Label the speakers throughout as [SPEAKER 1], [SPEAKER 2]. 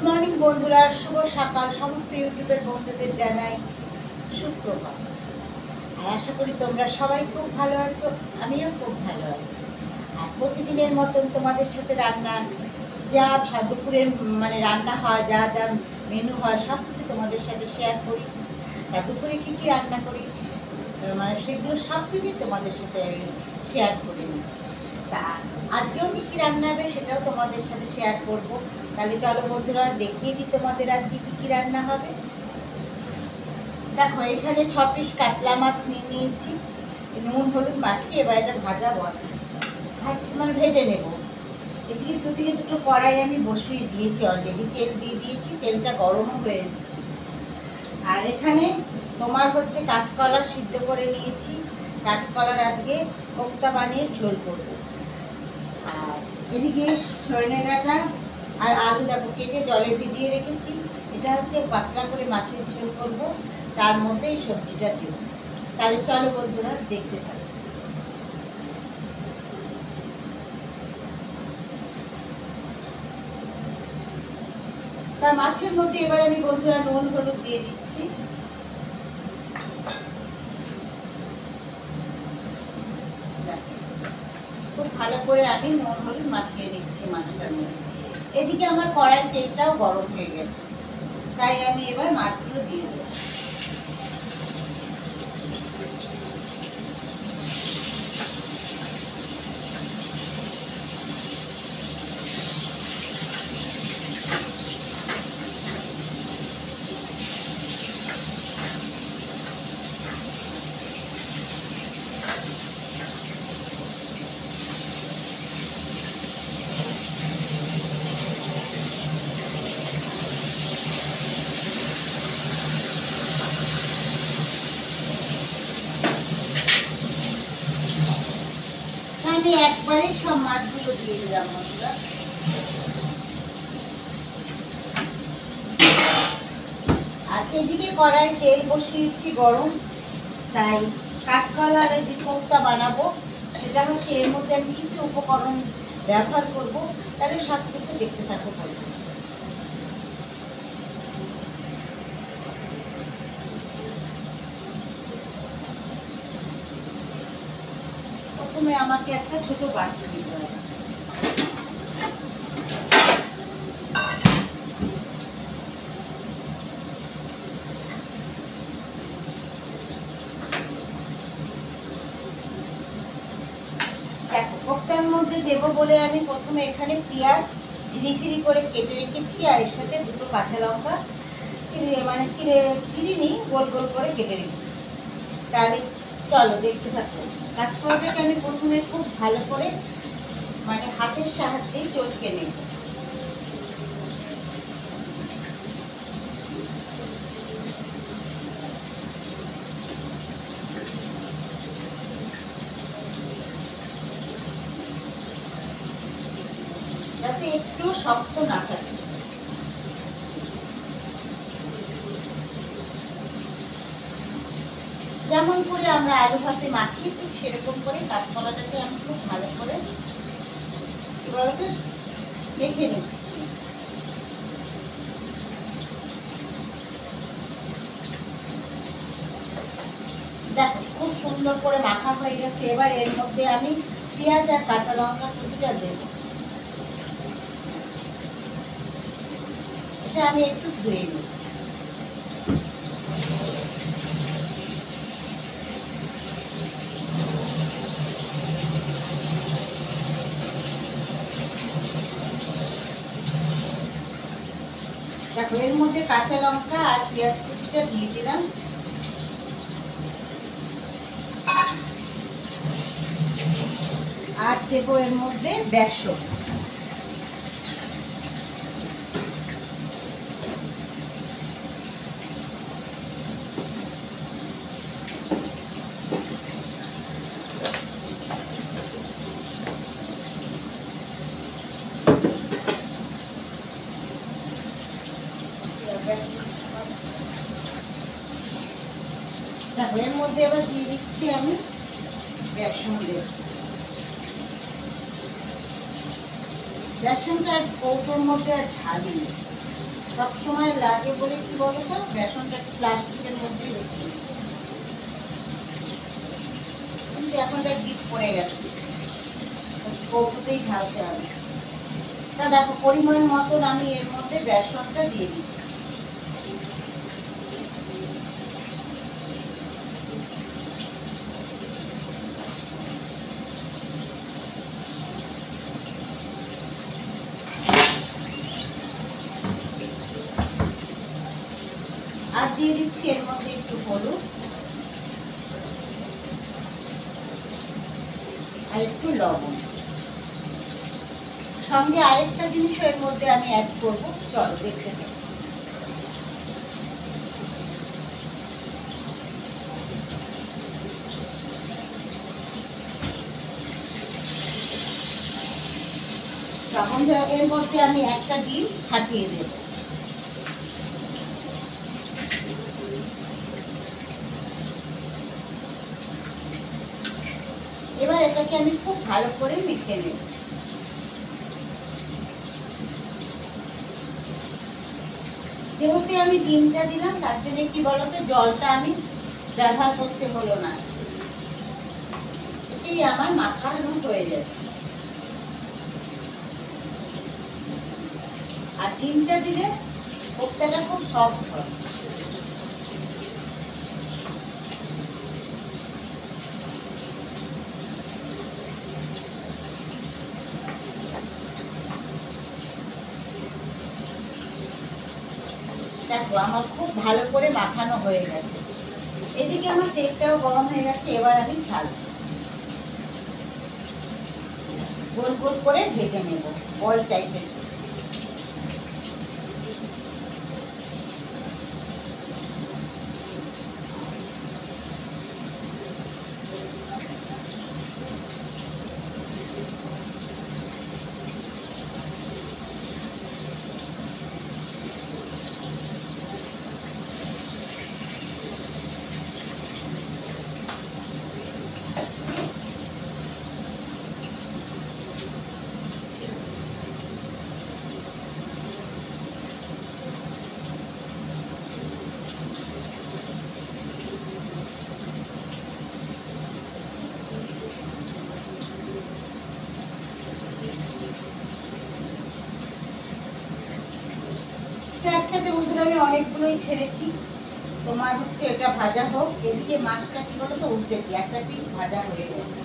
[SPEAKER 1] Good morning বন্ধুরা, শুভ সকাল। সমস্ত ইউটিউবের বন্ধুদের জানাই সুপ্রভাত। আর আশা করি তোমরা সবাই খুব ভালো আছো, আমিও খুব ভালো আছি। আর প্রতিদিনের মতন তোমাদের সাথে রান্না যা দুপুরের রান্না হয়, যা যা মেনু হয় সব কিছু তোমাদের সাথে শেয়ার করি। আর দুপুরে কী কী রান্না করি সেগুলো সব কিছুই তোমাদের সাথে আমি শেয়ার করি নিই। তা আজকেও কী কী রান্না হবে সেটাও তোমাদের সাথে শেয়ার করব। তাহলে চলো বন্ধুরা, দেখিয়ে দিই তোমাদের আজকে কী কী রান্না হবে। দেখো, এখানে 6 পিস কাতলা মাছ নিয়ে নিয়েছি। নুন হলুদ মাখিয়ে এবার এটা ভেজে নেব। এদিকে দুদিকে দুটো কড়াই আমি বসিয়ে দিয়েছি, অলরেডি তেল দিয়ে দিয়েছি, তেলটা গরমও হয়ে এসেছে। আর এখানে তোমার হচ্ছে কাঁচকলা সিদ্ধ করে নিয়েছি। কাঁচকলার আজকে কোপ্তা বানিয়ে ঝোল করব। আর এদিকে সজনে ডাঁটা আর আলু দেখো কেটে জলে ভিজিয়ে রেখেছি। এটা হচ্ছে পাতলা করে মাছের ঝোল করব, তার মধ্যে এই সবজিটা দেব। তাহলে চলো বন্ধুরা, দেখতে থাকো। তা মাছের মধ্যে এবার আমি বন্ধুরা নুন হলুদ দিয়ে দিচ্ছি। খুব ভালো করে আমি নুন হলুদ মাখিয়ে নিচ্ছি মাছটার মধ্যে। এদিকে আমার কড়াই তেলটাও গরম হয়ে গেছে, তাই আমি এবার মাছগুলো দিয়ে দেবো। আমি একবারে সব মাছগুলো দিয়ে দিলাম বন্ধুরা। আর এদিকে কড়াই তেল বসিয়েছি গরম, তাই কাঁচকলার যে কোপ্তা বানাবো সেটা হচ্ছে এর মধ্যে আমি কিছু উপকরণ ব্যবহার করব। তাহলে সব কিছু দেখতে থাকো। প্রথমে আমাকে একটা ছোট বাটি দিতে হবে। দেখো, কোপ্তার মধ্যে দেবো বলে আমি প্রথমে এখানে পেঁয়াজ ঝিরি করে কেটে রেখেছি, আর এর সাথে দুটো কাঁচা লঙ্কা চিরিনি গোল গোল করে কেটে রেখেছি। তাহলে চলো দেখতে থাকো। কাঁচকলাটাকে আমি প্রথমে খুব ভালো করে হাতের সাহায্যে চটকে নেব। যাতে একটু শক্ত না থাকে। যেমন করে আমরা আলু ভাতে মাখি ঠিক সেরকম করে কাঁচকলাটাকে আমি খুব ভালো করে এভাবে মেখে নিচ্ছি। দেখো, খুব সুন্দর করে মাখা হয়ে গেছে। এবার এর মধ্যে আমি পেঁয়াজ আর কাঁচা লঙ্কা কুচিটা দেবো। এটা আমি একটু ধুয়ে নিই। দেখো, এর মধ্যে কাঁচা লঙ্কা আর পেঁয়াজ কুচিটা দিয়ে দিলাম। আর দেবো এর মধ্যে বেসন। দেখো, এর মধ্যে এবার দিয়ে দিচ্ছি আমি বেসন। বেসনটা কৌটোর মধ্যে ঢালি। সব সময় লাগে বলে কি বলো তো, বেসনটা একটু প্লাস্টিকের মধ্যে রেখে, কিন্তু এখন তার ডিপ পড়ে গেছে, কৌটোতেই ঢালতে হবে। তা দেখো পরিমাণ মতন আমি এর মধ্যে বেসনটা দিয়ে দিই। আর দিয়ে দিচ্ছি এর মধ্যে একটু হলুদ আর একটু লবণ। সঙ্গে আরেকটা জিনিস এর মধ্যে আমি অ্যাড করবো, চলো দেখতে থাকি। তখন এর মধ্যে আমি একটা ডিম ফাটিয়ে দেবো। এবার এটাকে আমি খুব ভালো করে মেখে নেব। যেহেতু আমি ডিমটা দিলাম তার জন্য কি বলতো, জলটা আমি ব্যবহার করতে হলো না, এটাই আমার মাখানো হয়ে যাবে। আর ডিমটা দিলে কোপ্তাটা খুব সফট হয়। দেখো আমার খুব ভালো করে মাখানো হয়ে গেছে। এদিকে আমার তেলটাও গরম হয়ে গেছে, এবার আমি ছাড়ব, গোল গোল করে ভেজে নেব বল টাইপের। একসাথে বন্ধুরা আমি অনেকগুলোই ছেড়েছি। তোমার হচ্ছে এটা ভাজা হোক, এদিকে মাছটা কি বলো তো উল্টে দিই, একটা পিস ভাজা হয়ে গেছে।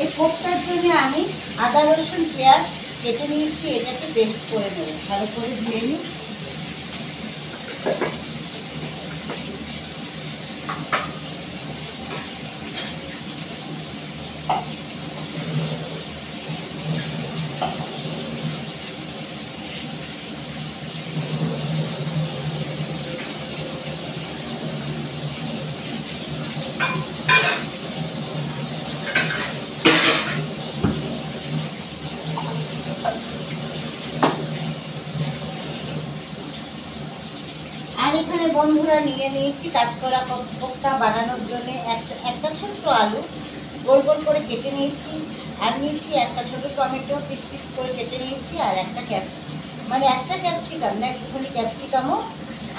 [SPEAKER 1] এই কোপ্তার জন্য আমি আদা রসুন পেঁয়াজ কেটে নিয়েছি, এটাকে পেস্ট করে নেব, ভালো করে ধুয়ে নিই। আর এখানে বন্ধুরা নিয়ে নিয়েছি কাঁচকলা কোপ্তা বানানোর জন্য একটা ছোট্ট আলু গোল গোল করে কেটে নিয়েছি, আর নিয়েছি একটা ছোট টমেটো পিস পিস করে কেটে নিয়েছি, আর একটা একটা ক্যাপসিকাম না একটুখানি ক্যাপসিকামও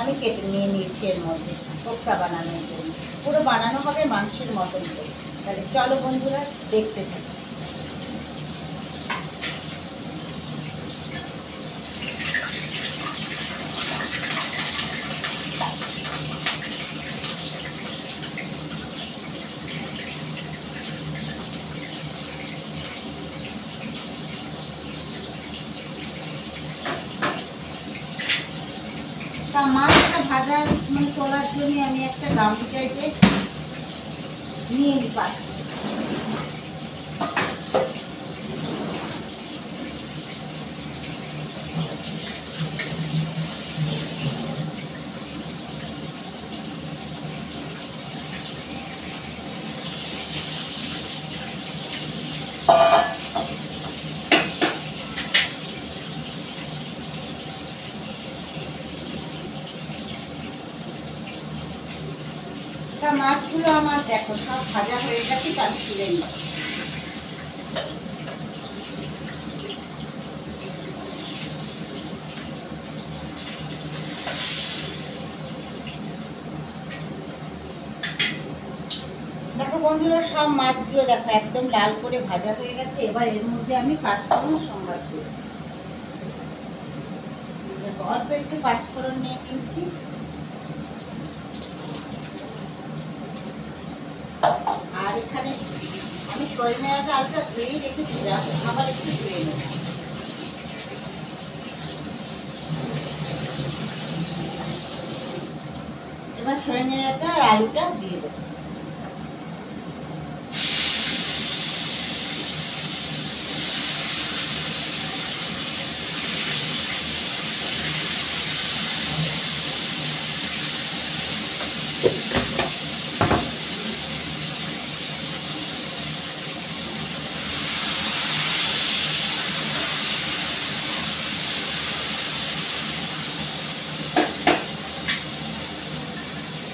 [SPEAKER 1] আমি কেটে নিয়ে নিয়েছি এর মধ্যে কোপ্তা বানানোর জন্য। পুরো বানানো হবে মাংসের মতন করে। তাহলে চলো বন্ধুরা দেখতে থাকি। তা মাছটা ভাজা তোলার জন্য আমি একটা গামলি টাইপের নিয়ে নিই পাত্র। সব মাছগুলো আমার দেখো সব ভাজা হয়ে গেছে, আমি তুলে নিই। দেখো বন্ধুরা, সব মাছগুলো দেখো একদম লাল করে ভাজা হয়ে গেছে। এবার এর মধ্যে আমি পাঁচফোড়ন সম্বাদ করি। অল্প একটু পাঁচফোড়ন নিয়ে নিয়েছি। আর এখানে আমি সজনে ডালটা ধুয়েই রেখেছিলাম, আবার একটু ধুয়ে নেব। এবার সজনে ডালটা আর আলুটা দিয়ে দেবো।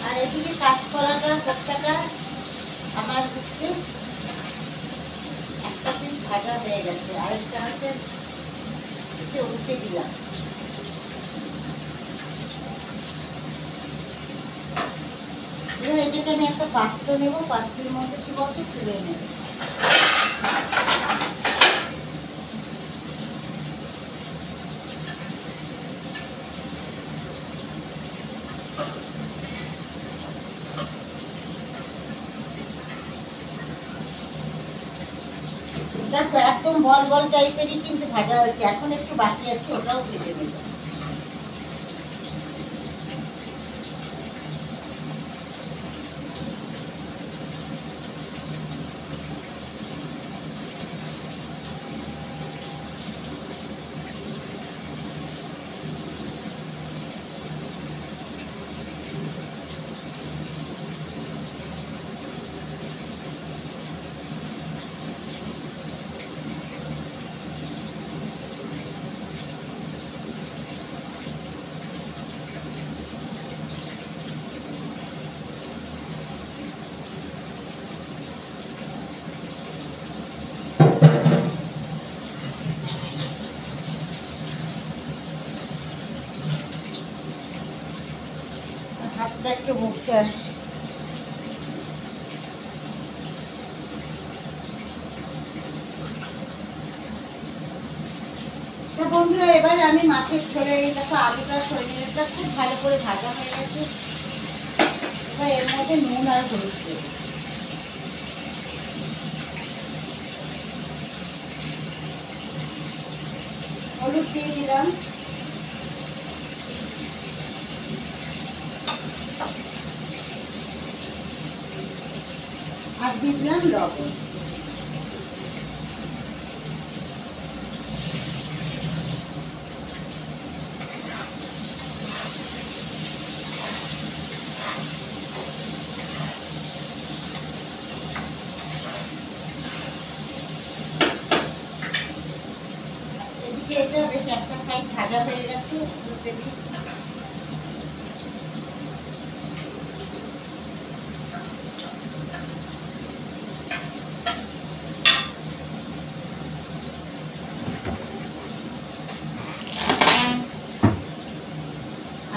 [SPEAKER 1] আর এদিকে কাঁচকলাটা কোপ্তাটা আমার হচ্ছে একটা পিস ভাজা হয়ে গেছে, আরেকটা হচ্ছে উল্টে দিলাম। এবার এটাকে আমি একটা পাত্র নেবো, পাত্রের মধ্যে কি বলতে তুলে নেব। দেখো একদম বল বল টাইপেরই কিন্তু ভাজা হয়েছে, এখন একটু বাকি আছে, ওটাও ভেজে নেব। হাতটা একটু মুছে আসি। বন্ধুরা, এবার আমি মাছের ঝোলে দেখো আলুটা সজনেটা খুব ভালো করে ভাজা হয়ে গেছে। এবার এর মধ্যে নুন আর হলুদ দেব। হলুদ দিয়ে দিলাম, আর দিয়ে দিলাম লবণ। এদিকে এটা বেশ একটা সাইড ভাজা হয়ে গেছে, উল্টে দিই।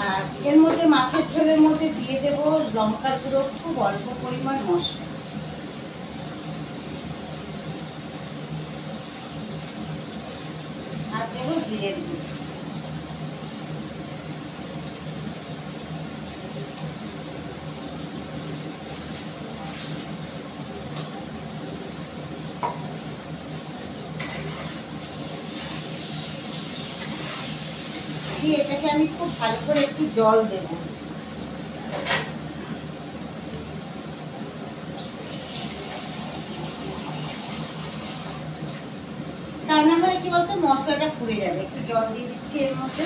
[SPEAKER 1] আর এর মধ্যে মাছের ঝোলের মধ্যে দিয়ে দেবো লঙ্কার গুঁড়ো, খুব অল্প পরিমাণ মশলা, আর দেবো জিরের গুঁড়ো। দিয়ে এটাকে আমি খুব ভালো করে একটু জল দেবো। তা না হলে কি বলতো মশলাটা পুড়ে যাবে। একটু জল দিয়ে দিচ্ছি এর মধ্যে।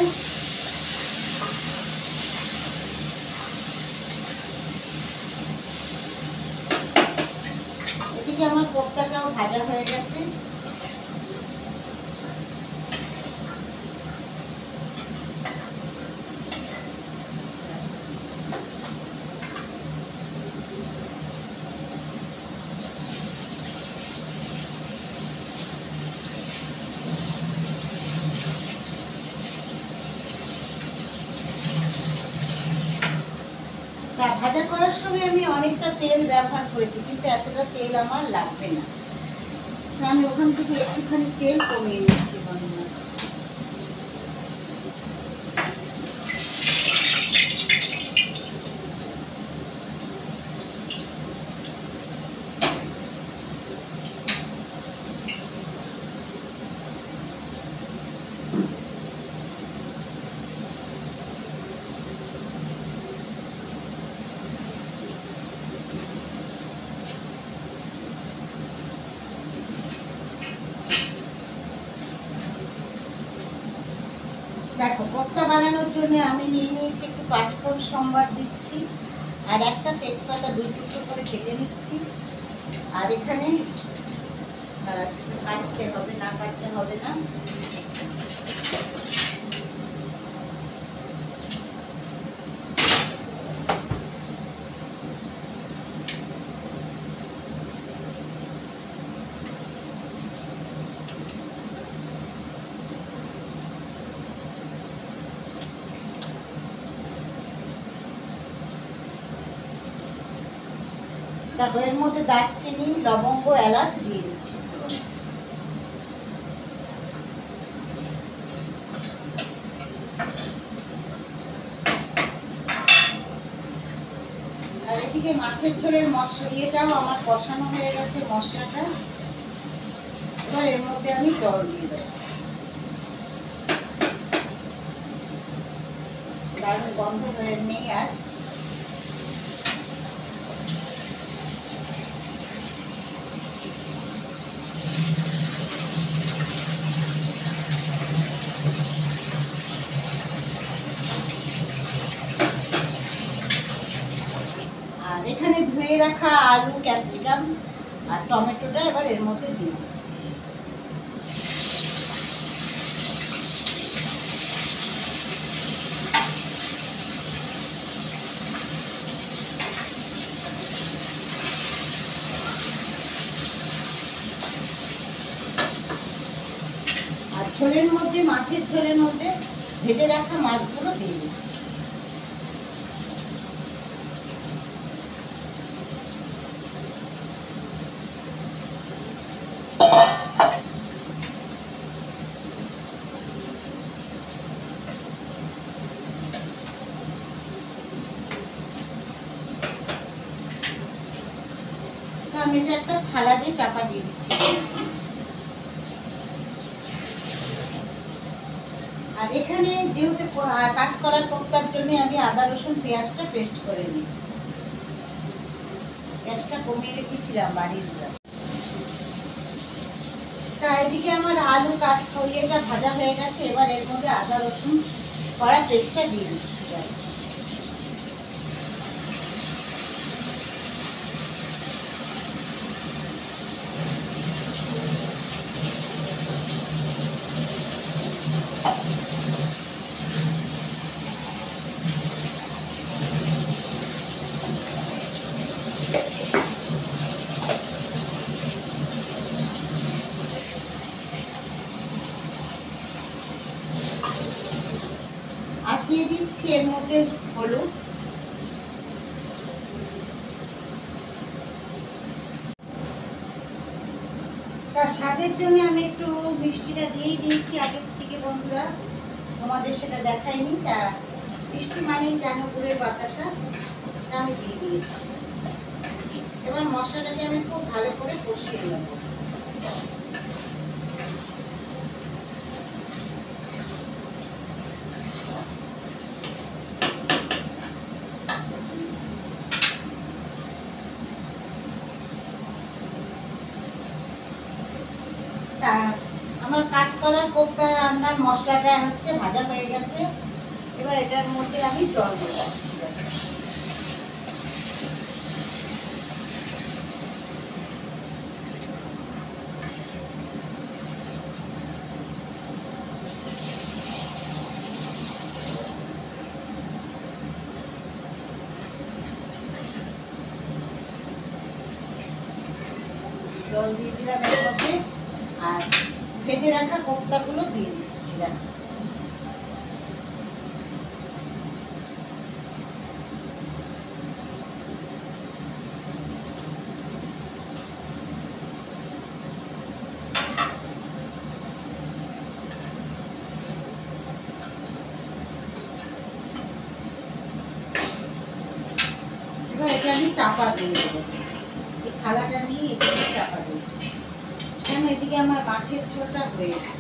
[SPEAKER 1] এদিকে আমার কোপ্তাটাও ভাজা হয়ে গেছে। ভাজা করার সময় আমি অনেকটা তেল ব্যবহার করেছি, কিন্তু এতটা তেল আমার লাগবে না। আমি ওখান থেকে একটুখানি তেল কমিয়ে নিচ্ছি বন্ধুরা। দেখো, কোপ্তা বানানোর জন্য আমি নিয়ে নিয়েছি একটু পাঁচফোড়ন সম্বার দিচ্ছি, আর একটা তেজপাতা 2 টুকরো করে কেটে নিচ্ছি। আর এখানে কাটতে হবে না, কাটতে হবে না, দেখো এর মধ্যে দারচিনি, লবঙ্গ, এলাচ দিয়ে দিচ্ছি। আর এদিকে মাছের ঝোলের মশলাটাও আমার কষানো হয়ে গেছে, মশলাটা। এবার এর মধ্যে আমি জল দিয়ে দেবো। দারুণ গন্ধ হয়ে নেই আর। আর এখানে ধুয়ে রাখা আলু, ক্যাপসিকাম আর টমেটোটা এবার এর মধ্যে দিয়ে দিচ্ছি। আর ঝোলের মধ্যে, মাছের ঝোলের মধ্যে ভেজে রাখা মাছগুলো দিয়ে দিচ্ছি। আমি এটা একটা থালা দিয়ে চাপা দিয়ে দিচ্ছি। আর এখানে যেহেতু কাঁচকলার কোপ্তার জন্য আমি আদা রসুন পেঁয়াজটা পেস্ট করে নিই। গ্যাসটা কমিয়ে রেখেছিলাম বাড়ির। তা এদিকে আমার আলু কাঁচকলাটা ভাজা হয়ে গেছে। এবার এর মধ্যে আদা রসুন কড়া পেস্টটা দিয়ে দিচ্ছি। আর দিয়ে দিচ্ছি এর মধ্যে হলুদ, তার স্বাদের জন্য আমি একটু মিষ্টিটা দিয়েই দিয়েছি আগের থেকে বন্ধুরা, তোমাদের সেটা দেখাইনি। তা মিষ্টি মানেই জানো গুড়ের বাতাসা, আমি দিয়ে দিয়েছি। এবার মশলাটাকে আমি খুব ভালো করে কষিয়ে নেব। আমার কাঁচকলার কোপ্তা রান্নার মশলাটা হচ্ছে ভাজা হয়ে গেছে। এবার এটার মধ্যে আমি জল দিয়ে দিচ্ছি। জল দিয়ে দিলাম এর মধ্যে, আর ভেজে রাখা কোপ্তাগুলো দিয়ে দিচ্ছিলাম। চাপা দিয়ে দেবো, এই থালাটা নিয়ে এদিকে চাপা দেবো, কেন এদিকে আমার মাছের ঝোলটা হয়েছে।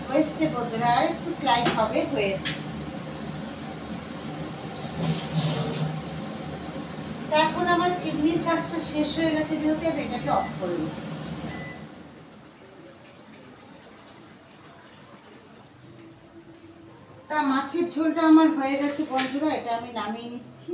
[SPEAKER 1] হয়েছে বন্ধুরা, আর একটু স্লাইড হবে, হয়ে এসেছে। এখন আমার চিংড়ির কাজটা শেষ হয়ে গেছে, যেহেতু আমি এটাকে অফ করে দিচ্ছি। তা মাছের ঝোলটা আমার হয়ে গেছে বন্ধুরা, এটা আমি নামিয়ে নিচ্ছি।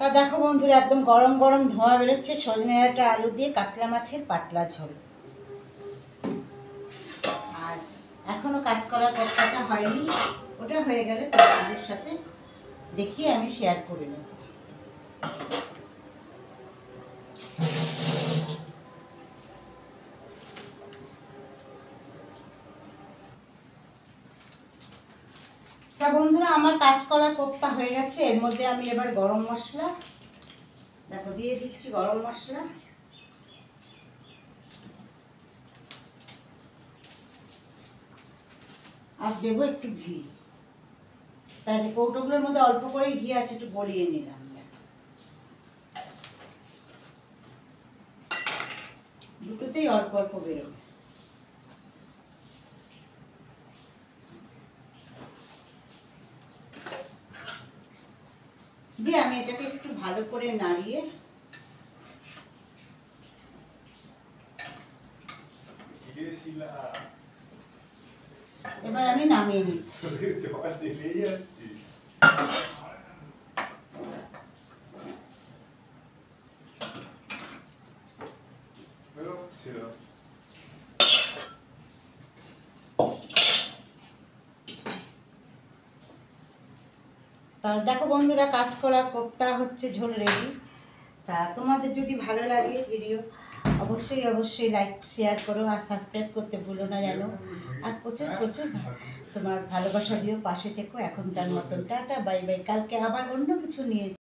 [SPEAKER 1] তা দেখো বন্ধুরা, একদম গরম গরম ধোঁয়া বেরোচ্ছে সজনে ডাঁটা আলু দিয়ে কাতলা মাছের পাতলা ঝোল। আর এখনো কাজ করার কথাটা হয়নি, ওটা হয়ে গেলে তোমাদের সাথে দেখিয়ে আমি শেয়ার করে নেব। তা বন্ধুরা, আমার কাজ করার কোপ্তা হয়ে গেছে। এর মধ্যে আমি এবার গরম মশলা দেখো দিয়ে দিচ্ছি, গরম মশলা, আর দেবো একটু ঘি। তাই কৌটোগুলোর মধ্যে অল্প করে ঘি আছে, একটু গলিয়ে নিলাম, দুটোতেই অল্প অল্প বেরোবে। দিয়ে আমি এটাকে একটু ভালো করে নাড়িয়ে এবার আমি নামিয়ে নিচ্ছি। তাহলে দেখো বন্ধুরা, কাজ করার কোপ্তা হচ্ছে ঝোল রেডি। তা তোমাদের যদি ভালো লাগে ভিডিও, অবশ্যই অবশ্যই লাইক শেয়ার করো আর সাবস্ক্রাইব করতে ভুলো না জানো। আর প্রচুর প্রচুর তোমার ভালোবাসা দিও, পাশে থেকো। এখনকার মতন টাটা, বাই বাই। কালকে আবার অন্য কিছু নিয়ে